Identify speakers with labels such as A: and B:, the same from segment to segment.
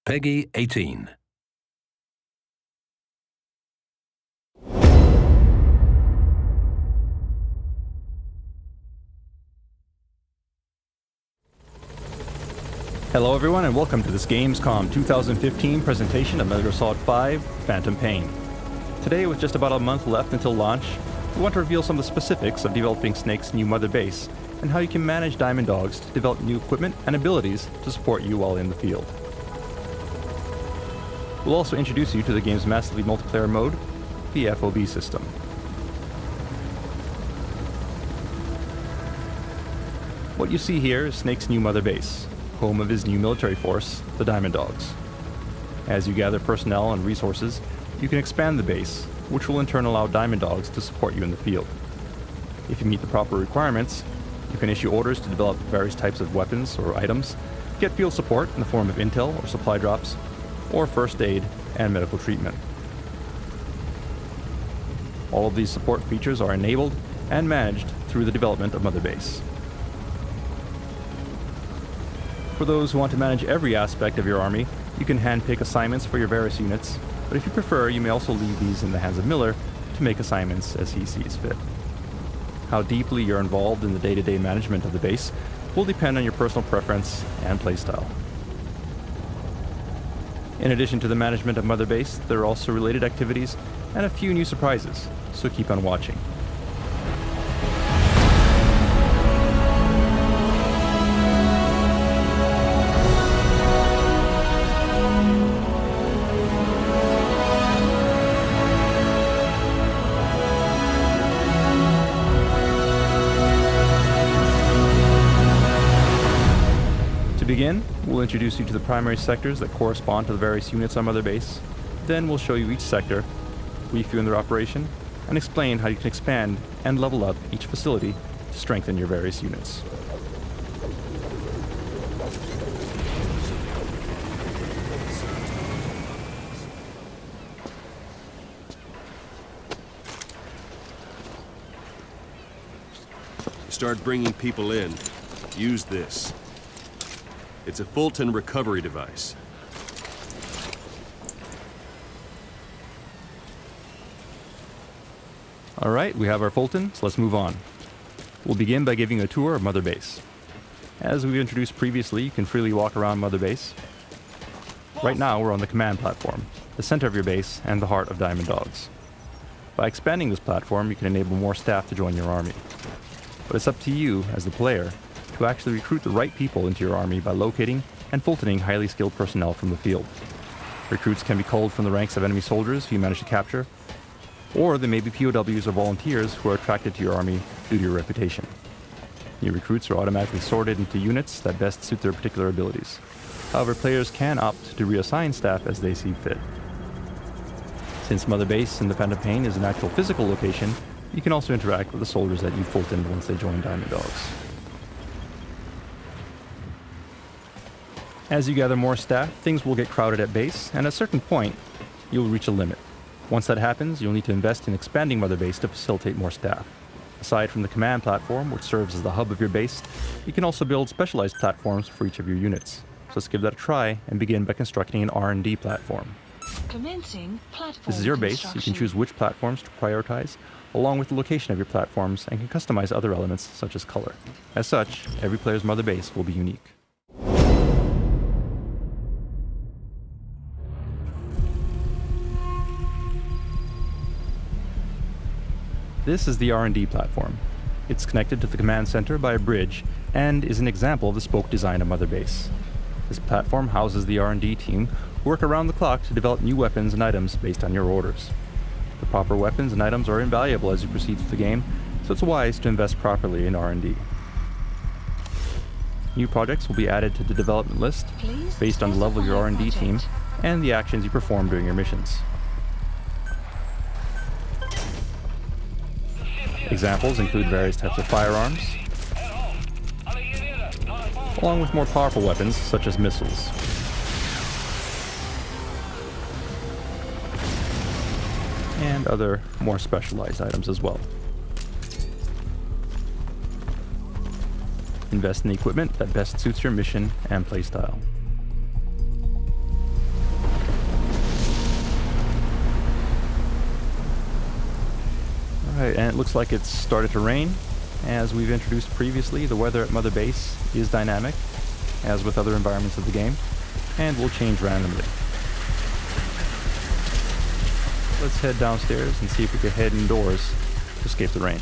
A: Peggy 18.
B: Hello everyone and welcome to this Gamescom 2015 presentation of Metal Gear Solid 5 Phantom Pain. Today, with just about a month left until launch, we want to reveal some of the specifics of developing Snake's new mother base and how you can manage Diamond Dogs to develop new equipment and abilities to support you while in the field. We'll also introduce you to the game's massively multiplayer mode, the FOB system. What you see here is Snake's new mother base, home of his new military force, the Diamond Dogs. As you gather personnel and resources, you can expand the base, which will in turn allow Diamond Dogs to support you in the field. If you meet the proper requirements, you can issue orders to develop various types of weapons or items, get field support in the form of intel or supply drops, or first aid and medical treatment. All of these support features are enabled and managed through the development of Mother Base. For those who want to manage every aspect of your army, you can handpick assignments for your various units, but if you prefer, you may also leave these in the hands of Miller to make assignments as he sees fit. How deeply you're involved in the day-to-day management of the base will depend on your personal preference and playstyle. In addition to the management of Mother Base, there are also related activities and a few new surprises, so keep on watching. To begin, we'll introduce you to the primary sectors that correspond to the various units on Mother Base. Then we'll show you each sector, brief you in their operation, and explain how you can expand and level up each facility to strengthen your various units.
C: Start bringing people in. Use this. It's a Fulton recovery device.
B: Alright, we have our Fulton, so let's move on. We'll begin by giving a tour of Mother Base. As we've introduced previously, you can freely walk around Mother Base. Right now, we're on the command platform, the center of your base and the heart of Diamond Dogs. By expanding this platform, you can enable more staff to join your army. But it's up to you, as the player, to actually recruit the right people into your army by locating and Fultoning highly skilled personnel from the field. Recruits can be culled from the ranks of enemy soldiers who you manage to capture, or they may be POWs or volunteers who are attracted to your army due to your reputation. New recruits are automatically sorted into units that best suit their particular abilities. However, players can opt to reassign staff as they see fit. Since Mother Base in the Phantom Pain is an actual physical location, you can also interact with the soldiers that you Fultoned once they join Diamond Dogs. As you gather more staff, things will get crowded at base, and at a certain point, you'll reach a limit. Once that happens, you'll need to invest in expanding Mother Base to facilitate more staff. Aside from the command platform, which serves as the hub of your base, you can also build specialized platforms for each of your units. So let's give that a try and begin by constructing an R&D platform.
D: Commencing platform.
B: This is your base. You can choose which platforms to prioritize, along with the location of your platforms, and can customize other elements such as color. As such, every player's Mother Base will be unique. This is the R&D platform. It's connected to the command center by a bridge and is an example of the spoke design of Mother Base. This platform houses the R&D team who work around the clock to develop new weapons and items based on your orders. The proper weapons and items are invaluable as you proceed through the game, so it's wise to invest properly in R&D. New projects will be added to the development list based on the level of your R&D team and the actions you perform during your missions. Examples include various types of firearms, along with more powerful weapons such as missiles. And other more specialized items as well. Invest in the equipment that best suits your mission and playstyle. it looks like it's started to rain. As we've introduced previously, the weather at Mother Base is dynamic, as with other environments of the game, and will change randomly. Let's head downstairs and see if we can head indoors to escape the rain.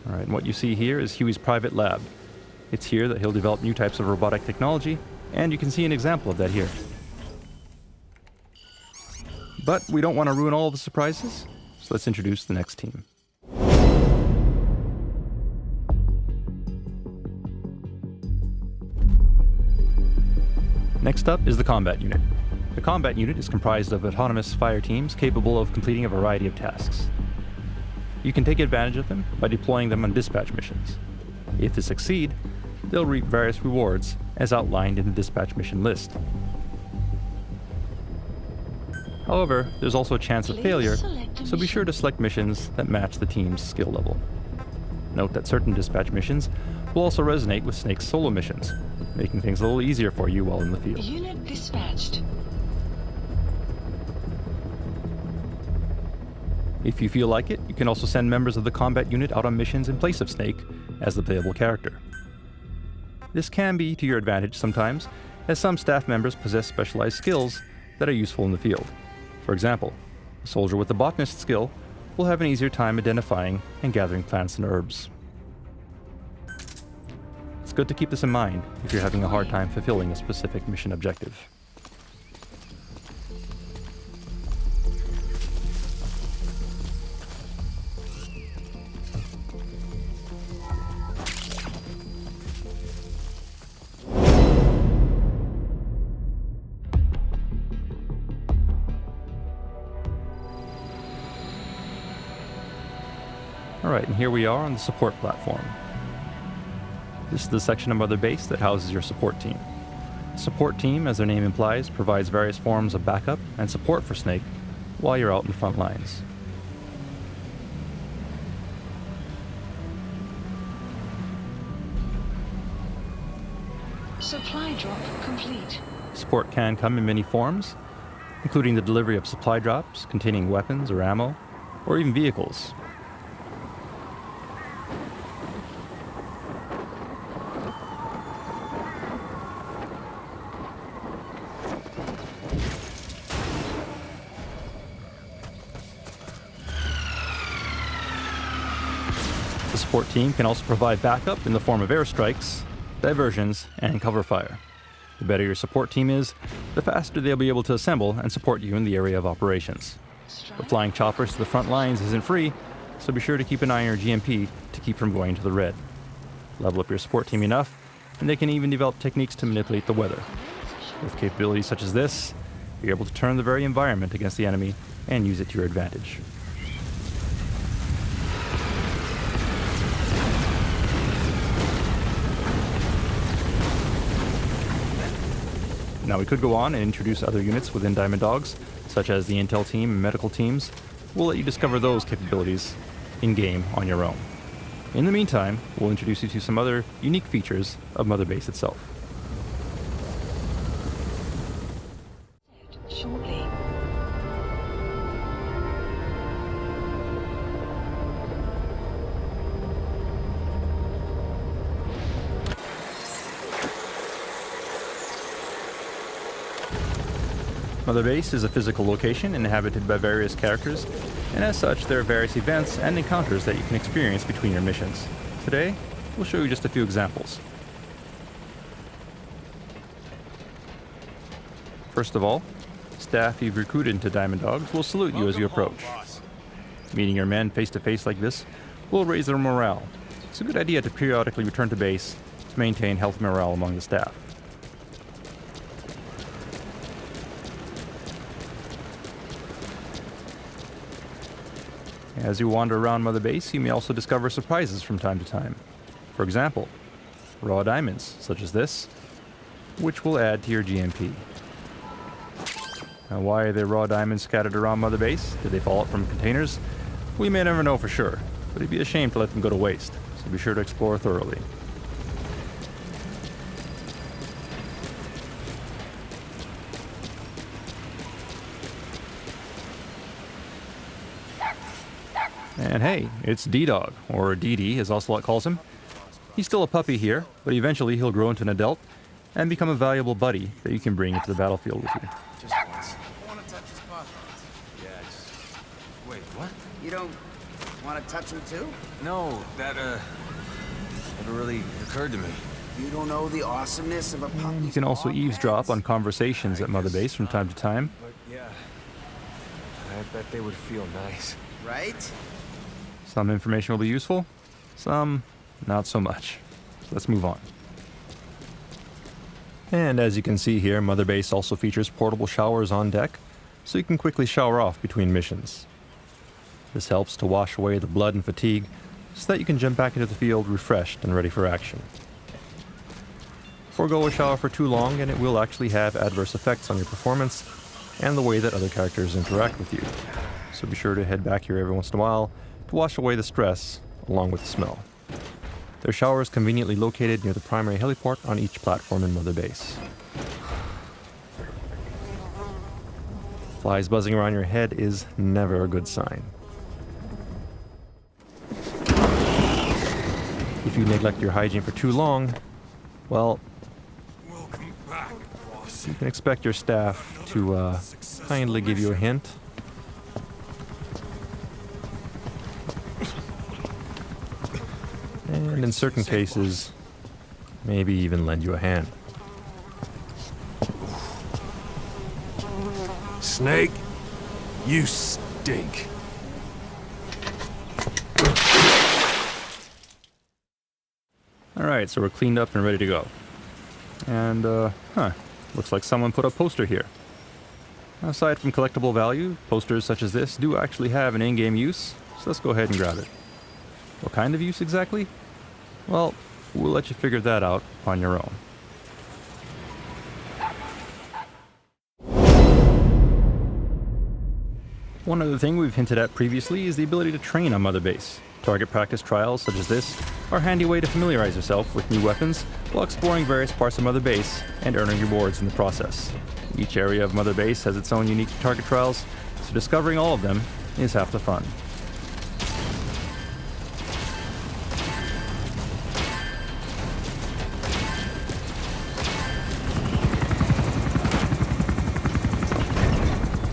B: Alright, and what you see here is Huey's private lab. It's here that he'll develop new types of robotic technology, and you can see an example of that here. But we don't want to ruin all the surprises, so let's introduce the next team. Next up is the combat unit. The combat unit is comprised of autonomous fire teams capable of completing a variety of tasks. You can take advantage of them by deploying them on dispatch missions. If they succeed, they'll reap various rewards as outlined in the dispatch mission list. However, there's also a chance of failure, so be sure to select missions that match the team's skill level. Note that certain dispatch missions will also resonate with Snake's solo missions, making things a little easier for you while in the field.
D: Unit dispatched.
B: If you feel like it, you can also send members of the combat unit out on missions in place of Snake as the playable character. This can be to your advantage sometimes, as some staff members possess specialized skills that are useful in the field. For example, a soldier with the botanist skill will have an easier time identifying and gathering plants and herbs. It's good to keep this in mind if you're having a hard time fulfilling a specific mission objective. Alright, and here we are on the support platform. This is the section of Mother Base that houses your support team. The support team, as their name implies, provides various forms of backup and support for Snake while you're out in the front lines.
D: Supply drop complete.
B: Support can come in many forms, including the delivery of supply drops containing weapons or ammo, or even vehicles. The support team can also provide backup in the form of airstrikes, diversions, and cover fire. The better your support team is, the faster they'll be able to assemble and support you in the area of operations. But flying choppers to the front lines isn't free, so be sure to keep an eye on your GMP to keep from going to the red. Level up your support team enough, and they can even develop techniques to manipulate the weather. With capabilities such as this, you're able to turn the very environment against the enemy and use it to your advantage. Now we could go on and introduce other units within Diamond Dogs, such as the Intel team and medical teams. We'll let you discover those capabilities in-game on your own. In the meantime, we'll introduce you to some other unique features of Mother Base itself.
D: Shortly.
B: Mother Base is a physical location inhabited by various characters, and as such, there are various events and encounters that you can experience between your missions. Today, we'll show you just a few examples. First of all, staff you've recruited into Diamond Dogs will salute you as you approach. Meeting your men face to face like this will raise their morale. It's a good idea to periodically return to base to maintain health morale among the staff. As you wander around Mother Base, you may also discover surprises from time to time. For example, raw diamonds, such as this, which will add to your GMP. Now, why are there raw diamonds scattered around Mother Base? Did they fall out from containers? We may never know for sure, but it'd be a shame to let them go to waste, so be sure to explore thoroughly. And hey, it's D-Dog, or DD as Ocelot calls him. He's still a puppy here, but eventually he'll grow into an adult and become a valuable buddy that you can bring into the battlefield with you.
A: Just once. I want to touch his paw.
E: Yeah, wait, what?
A: You don't want to touch him too?
E: No, that, never really occurred to me.
A: You don't know the awesomeness of a puppy.
B: You can also eavesdrop on conversations at Mother Base from time to time.
E: But yeah, I bet they would feel nice.
A: Right?
B: Some information will be useful, some not so much. Let's move on. And as you can see here, Mother Base also features portable showers on deck, so you can quickly shower off between missions. This helps to wash away the blood and fatigue, so that you can jump back into the field refreshed and ready for action. Forgo a shower for too long and it will actually have adverse effects on your performance and the way that other characters interact with you. So be sure to head back here every once in a while to wash away the stress along with the smell. Their shower is conveniently located near the primary heliport on each platform in Mother Base. Flies buzzing around your head is never a good sign. If you neglect your hygiene for too long, well,
E: Welcome back, boss.
B: you can expect your staff to kindly give you a hint. And in certain cases, maybe even lend you a hand.
E: Snake, you stink.
B: Alright, so we're cleaned up and ready to go. And, looks like someone put a poster here. Aside from collectible value, posters such as this do actually have an in-game use, so let's go ahead and grab it. What kind of use exactly? Well, we'll let you figure that out on your own. One other thing we've hinted at previously is the ability to train on Mother Base. Target practice trials such as this are a handy way to familiarize yourself with new weapons while exploring various parts of Mother Base and earning rewards in the process. Each area of Mother Base has its own unique target trials, so discovering all of them is half the fun.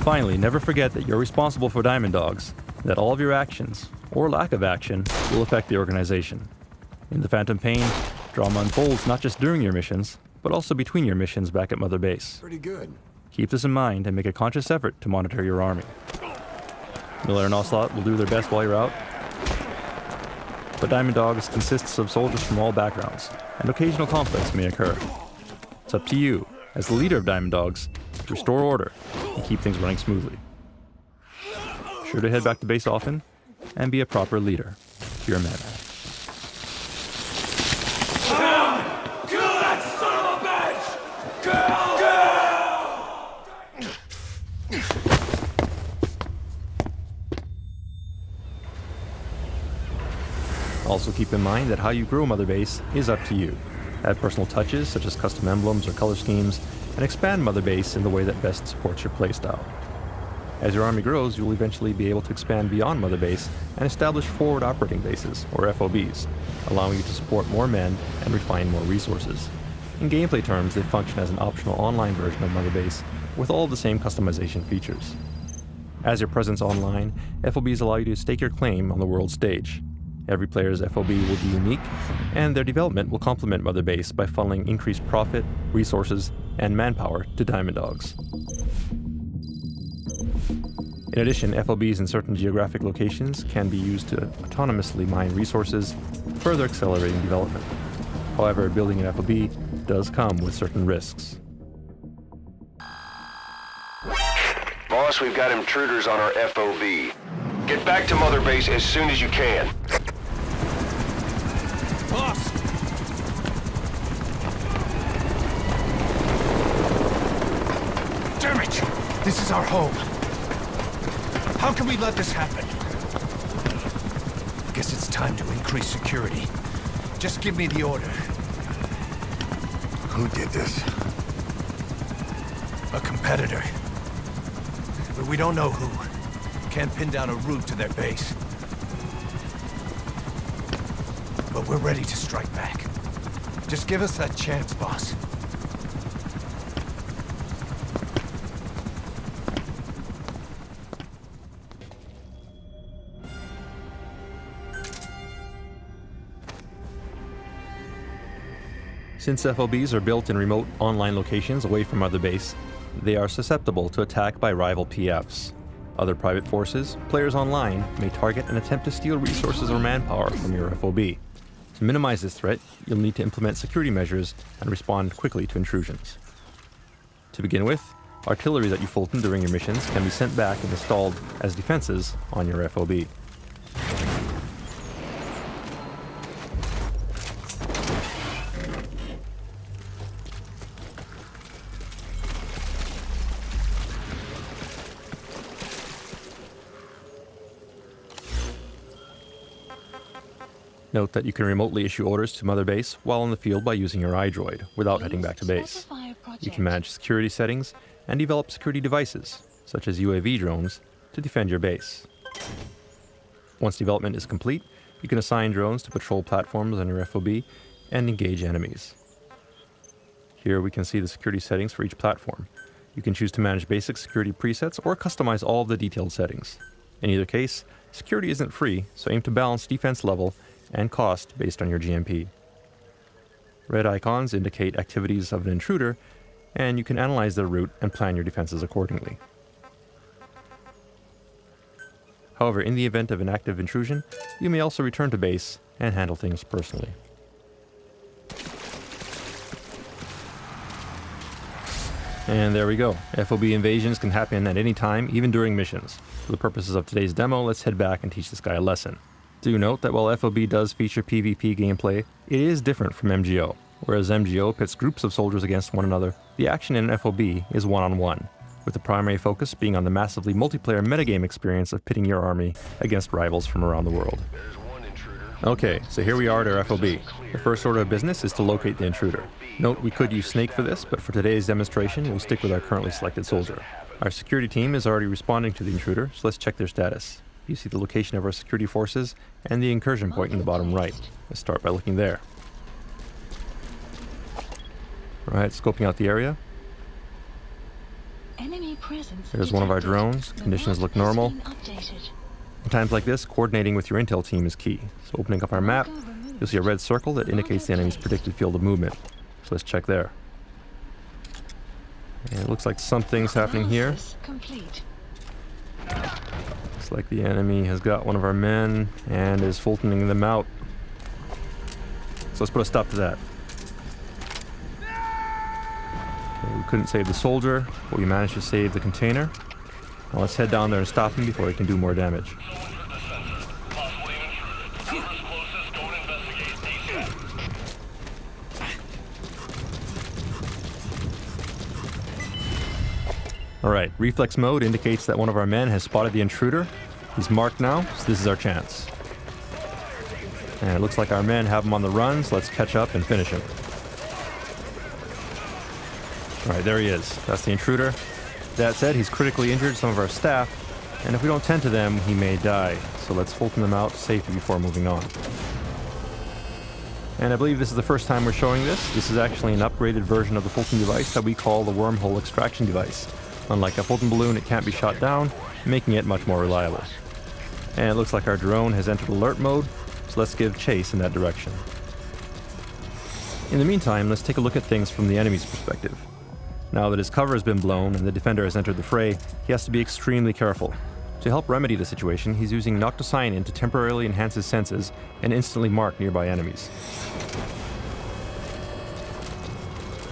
B: Finally, never forget that you're responsible for Diamond Dogs, that all of your actions, or lack of action, will affect the organization. In the Phantom Pain, drama unfolds not just during your missions, but also between your missions back at Mother Base.
E: Pretty good.
B: Keep this in mind and make a conscious effort to monitor your army. Miller and Ocelot will do their best while you're out, but Diamond Dogs consists of soldiers from all backgrounds, and occasional conflicts may occur. It's up to you, as the leader of Diamond Dogs, to restore order and keep things running smoothly. Sure to head back to base often, and be a proper leader to your men.
E: Kill that son of a bitch! Kill!
B: Also keep in mind that how you grow Mother Base is up to you. Add personal touches such as custom emblems or color schemes, and expand Mother Base in the way that best supports your playstyle. As your army grows, you will eventually be able to expand beyond Mother Base and establish forward operating bases, or FOBs, allowing you to support more men and refine more resources. In gameplay terms, they function as an optional online version of Mother Base with all the same customization features. As your presence online, FOBs allow you to stake your claim on the world stage. Every player's FOB will be unique, and their development will complement Mother Base by funneling increased profit, resources, and manpower to Diamond Dogs. In addition, FOBs in certain geographic locations can be used to autonomously mine resources, further accelerating development. However, building an FOB does come with certain risks.
F: Boss, we've got intruders on our FOB. Get back to Mother Base as soon as you can.
E: Boss!
G: Damn it! This is our home. How can we let this happen? Guess it's time to increase security. Just give me the order.
H: Who did this?
G: A competitor. But we don't know who. Can't pin down a route to their base. But we're ready to strike back. Just give us that chance, boss.
B: Since FOBs are built in remote online locations away from Mother Base, they are susceptible to attack by rival PFs. Other private forces, players online, may target and attempt to steal resources or manpower from your FOB. To minimize this threat, you'll need to implement security measures and respond quickly to intrusions. To begin with, artillery that you Fulton during your missions can be sent back and installed as defenses on your FOB. Note that you can remotely issue orders to Mother Base while on the field by using your iDroid, without heading back to base. You can manage security settings and develop security devices, such as UAV drones, to defend your base. Once development is complete, you can assign drones to patrol platforms on your FOB and engage enemies. Here we can see the security settings for each platform. You can choose to manage basic security presets or customize all of the detailed settings. In either case, security isn't free, so aim to balance defense level and cost based on your GMP. Red icons indicate activities of an intruder, and you can analyze their route and plan your defenses accordingly. However, in the event of an active intrusion, you may also return to base and handle things personally. And there we go. FOB invasions can happen at any time, even during missions. For the purposes of today's demo, let's head back and teach this guy a lesson. Do note that while FOB does feature PvP gameplay, it is different from MGO. Whereas MGO pits groups of soldiers against one another, the action in FOB is one-on-one, with the primary focus being on the massively multiplayer metagame experience of pitting your army against rivals from around the world. Okay, so here we are at our FOB. The first order of business is to locate the intruder. Note we could use Snake for this, but for today's demonstration, we'll stick with our currently selected soldier. Our security team is already responding to the intruder, so let's check their status. You see the location of our security forces and the incursion point in the bottom right. Let's start by looking there. Alright, scoping out the area. There's one of our drones. Conditions look normal. In times like this, coordinating with your intel team is key. So opening up our map, you'll see a red circle that indicates the enemy's predicted field of movement. So let's check there. And it looks like something's happening here. Looks like the enemy has got one of our men and is Fultoning them out. So let's put a stop to that. Okay, we couldn't save the soldier, but we managed to save the container. Now let's head down there and stop him before he can do more damage. Alright, reflex mode indicates that one of our men has spotted the intruder. He's marked now, so this is our chance. And it looks like our men have him on the run, so let's catch up and finish him. Alright, there he is. That's the intruder. That said, he's critically injured some of our staff, and if we don't tend to them, he may die. So let's Fulton them out safely before moving on. And I believe this is the first time we're showing this. This is actually an upgraded version of the Fulton device that we call the wormhole extraction device. Unlike a Fulton balloon, it can't be shot down, making it much more reliable. And it looks like our drone has entered alert mode, so let's give chase in that direction. In the meantime, let's take a look at things from the enemy's perspective. Now that his cover has been blown and the defender has entered the fray, he has to be extremely careful. To help remedy the situation, he's using Noctocyanin to temporarily enhance his senses and instantly mark nearby enemies,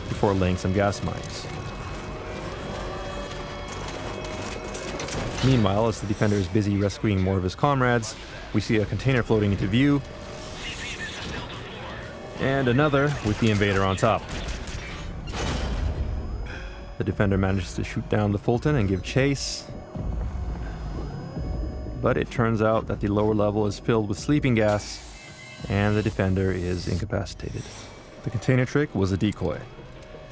B: before laying some gas mines. Meanwhile, as the defender is busy rescuing more of his comrades, we see a container floating into view, and another with the invader on top. The defender manages to shoot down the Fulton and give chase, but it turns out that the lower level is filled with sleeping gas, And the defender is incapacitated. The container trick was a decoy.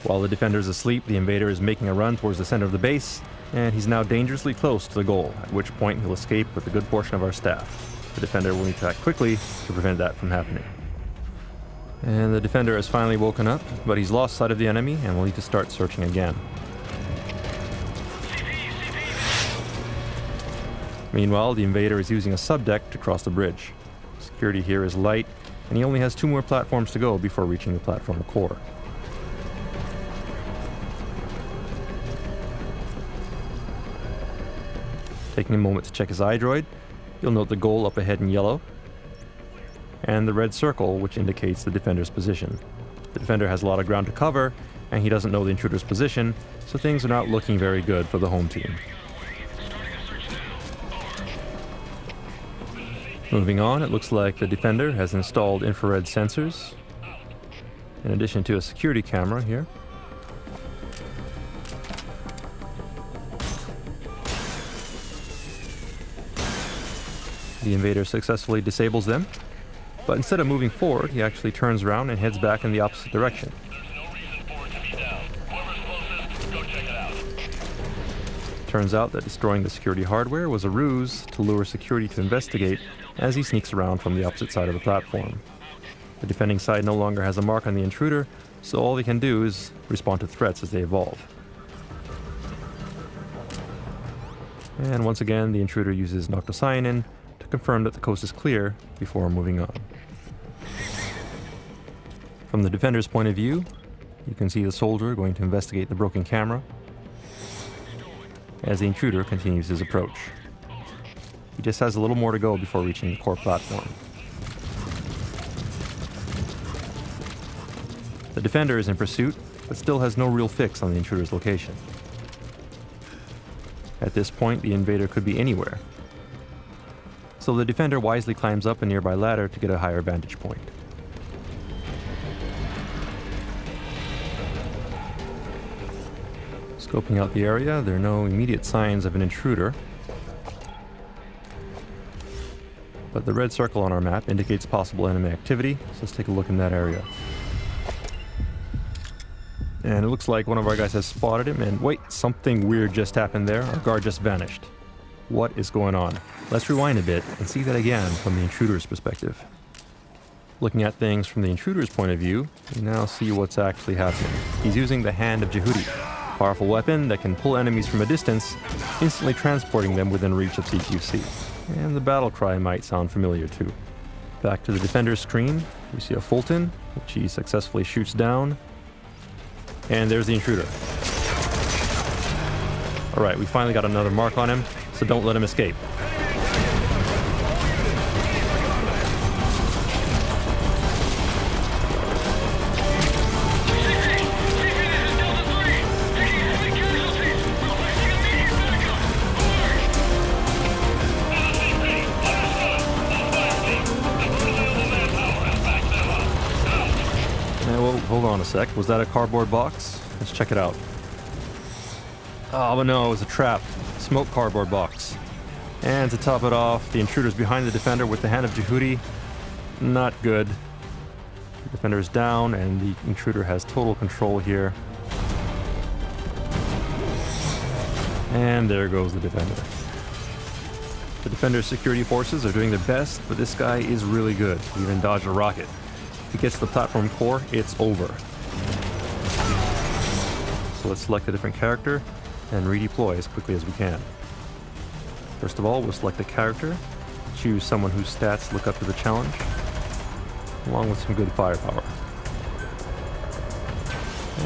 B: While the defender is asleep, the invader is making a run towards the center of the base, and he's now dangerously close to the goal, at which point he'll escape with a good portion of our staff. The defender will need to act quickly to prevent that from happening. And the defender has finally woken up, but he's lost sight of the enemy and will need to start searching again. Meanwhile, the invader is using a subdeck to cross the bridge. Security here is light, and he only has 2 more platforms to go before reaching the platform core. Taking a moment to check his iDroid, you'll note the goal up ahead in yellow, and the red circle, which indicates the defender's position. The defender has a lot of ground to cover, and he doesn't know the intruder's position, so things are not looking very good for the home team. Moving on, it looks like the defender has installed infrared sensors, in addition to a security camera here. The invader successfully disables them, but instead of moving forward, he actually turns around and heads back in the opposite direction. Turns out that destroying the security hardware was a ruse to lure security to investigate as he sneaks around from the opposite side of the platform. The defending side no longer has a mark on the intruder, so all they can do is respond to threats as they evolve. And once again, the intruder uses noctocyanin to confirm that the coast is clear before moving on. From the defender's point of view, you can see the soldier going to investigate the broken camera as the intruder continues his approach. He just has a little more to go before reaching the core platform. The defender is in pursuit, but still has no real fix on the intruder's location. At this point, the invader could be anywhere, so the defender wisely climbs up a nearby ladder to get a higher vantage point. Scoping out the area, there are no immediate signs of an intruder, but the red circle on our map indicates possible enemy activity, so let's take a look in that area. And it looks like one of our guys has spotted him, and wait, something weird just happened there. Our guard just vanished. What is going on? Let's rewind a bit and see that again from the intruder's perspective. Looking at things from the intruder's point of view, we now see what's actually happening. He's using the Hand of Jehudi, a powerful weapon that can pull enemies from a distance, instantly transporting them within reach of CQC. And the battle cry might sound familiar too. Back to the defender's screen, we see a Fulton, which he successfully shoots down. And there's the intruder. Alright, we finally got another mark on him, so don't let him escape. Hold on a sec. Was that a cardboard box? Let's check it out. Oh, but no, it was a trap. Smoke cardboard box. And to top it off, the intruder's behind the defender with the Hand of Jehudi. Not good. The defender is down, and the intruder has total control here. And there goes the defender. The defender's security forces are doing their best, but this guy is really good. He even dodged a rocket. If he gets to the platform core, it's over. So let's select a different character and redeploy as quickly as we can. First of all, we'll select a character, choose someone whose stats look up to the challenge, along with some good firepower.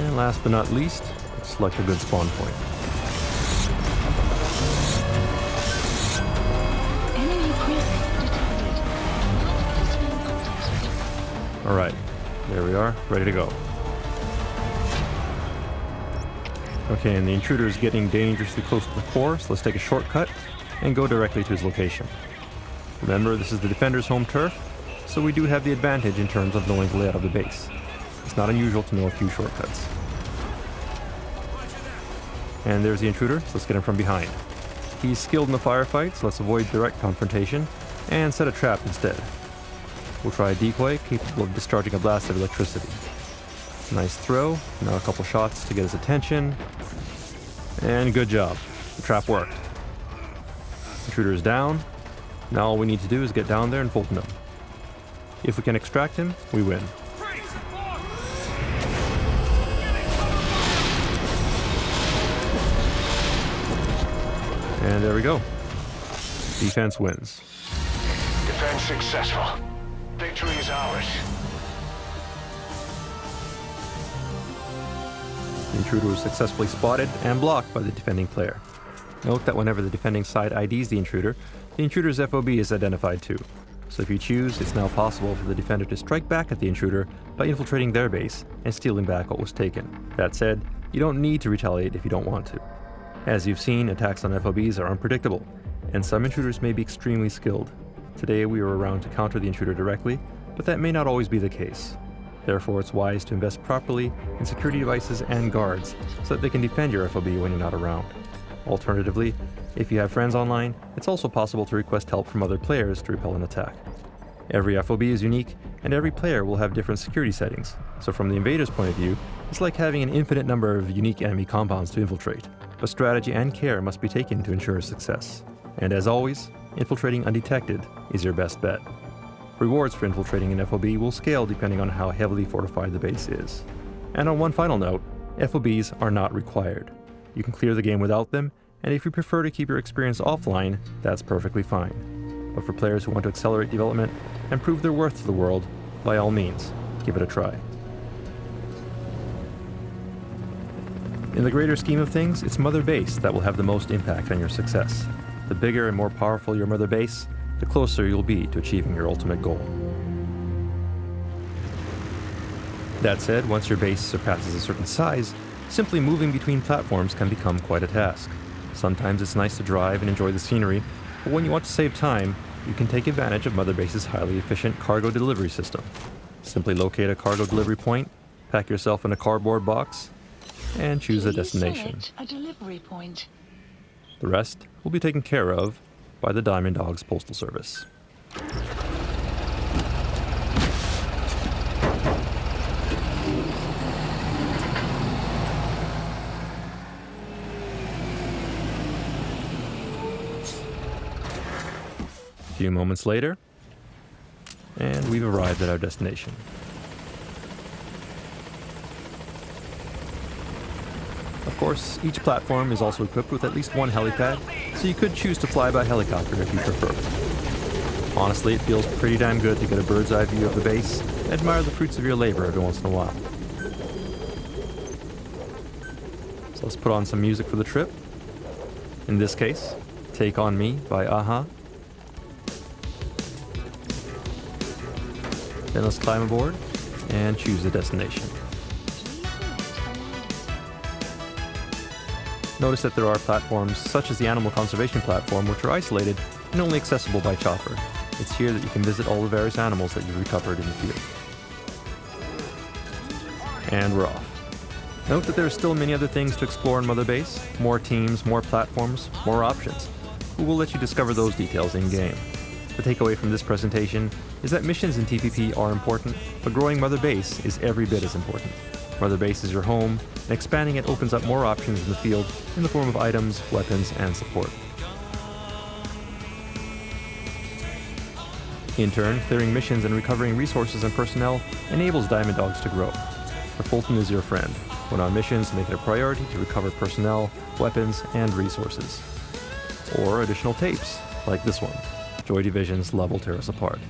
B: And last but not least, let's select a good spawn point. Alright, there we are, ready to go. Okay, and the intruder is getting dangerously close to the core, so let's take a shortcut and go directly to his location. Remember, this is the defender's home turf, so we do have the advantage in terms of knowing the layout of the base. It's not unusual to know a few shortcuts. And there's the intruder, so let's get him from behind. He's skilled in the firefight, so let's avoid direct confrontation and set a trap instead. we'll try a decoy capable of discharging a blast of electricity. Nice throw, now a couple shots to get his attention, and good job, the trap worked. Intruder is down, now all we need to do is get down there and Fulton him. If we can extract him, we win. And there we go. Defense wins.
F: Defense successful. Victory is ours.
B: The intruder was successfully spotted and blocked by the defending player. Note that whenever the defending side IDs the intruder's FOB is identified too. So if you choose, it's now possible for the defender to strike back at the intruder by infiltrating their base and stealing back what was taken. That said, you don't need to retaliate if you don't want to. As you've seen, attacks on FOBs are unpredictable, and some intruders may be extremely skilled. Today we were around to counter the intruder directly, but that may not always be the case. Therefore, it's wise to invest properly in security devices and guards so that they can defend your FOB when you're not around. Alternatively, if you have friends online, it's also possible to request help from other players to repel an attack. Every FOB is unique, and every player will have different security settings, so from the invader's point of view, it's like having an infinite number of unique enemy compounds to infiltrate, but strategy and care must be taken to ensure success. And as always, infiltrating undetected is your best bet. Rewards for infiltrating an FOB will scale depending on how heavily fortified the base is. And on one final note, FOBs are not required. You can clear the game without them, and if you prefer to keep your experience offline, that's perfectly fine. But for players who want to accelerate development and prove their worth to the world, by all means, give it a try. In the greater scheme of things, it's Mother Base that will have the most impact on your success. The bigger and more powerful your Mother Base, the closer you'll be to achieving your ultimate goal. That said, once your base surpasses a certain size, simply moving between platforms can become quite a task. Sometimes it's nice to drive and enjoy the scenery, but when you want to save time, you can take advantage of Mother Base's highly efficient cargo delivery system. Simply locate a cargo delivery point, pack yourself in a cardboard box, and choose a destination.
D: A delivery point.
B: The rest will be taken care of by the Diamond Dogs Postal Service. A few moments later, and we've arrived at our destination. Of course, each platform is also equipped with at least one helipad, so you could choose to fly by helicopter if you prefer. Honestly, it feels pretty damn good to get a bird's eye view of the base and admire the fruits of your labor every once in a while. So let's put on some music for the trip. In this case, Take On Me by Aha. Then let's climb aboard and choose a destination. Notice that there are platforms such as the Animal Conservation Platform which are isolated and only accessible by chopper. It's here that you can visit all the various animals that you've recovered in the field. And we're off. Note that there are still many other things to explore in Mother Base, more teams, more platforms, more options. We will let you discover those details in-game. The takeaway from this presentation is that missions in TPP are important, but growing Mother Base is every bit as important. Mother Base is your home, and expanding it opens up more options in the field in the form of items, weapons, and support. In turn, clearing missions and recovering resources and personnel enables Diamond Dogs to grow. For Fulton is your friend. When on missions, make it a priority to recover personnel, weapons, and resources. Or additional tapes, like this one, Joy Division's Love Will Tear Us Apart.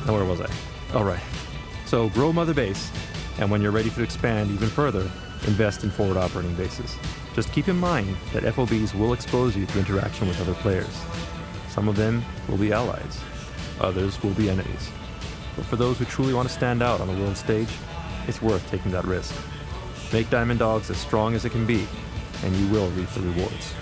B: Now where was I? Oh, right. So grow Mother Base, and when you're ready to expand even further, invest in forward operating bases. Just keep in mind that FOBs will expose you to interaction with other players. Some of them will be allies, others will be enemies. But for those who truly want to stand out on the world stage, it's worth taking that risk. Make Diamond Dogs as strong as it can be, and you will reap the rewards.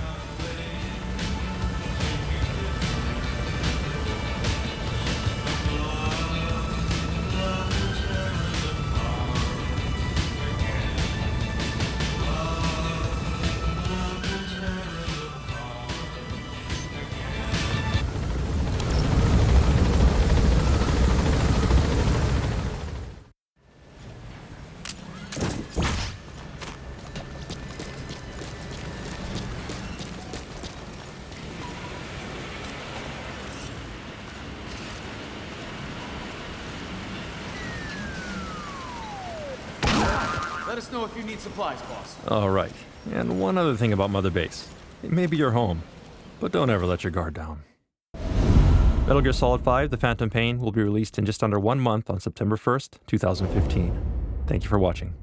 E: Let us know if you need supplies, boss.
B: Alright, and one other thing about Mother Base. It may be your home, but don't ever let your guard down. Metal Gear Solid 5: The Phantom Pain will be released in just under 1 month on September 1st, 2015. Thank you for watching.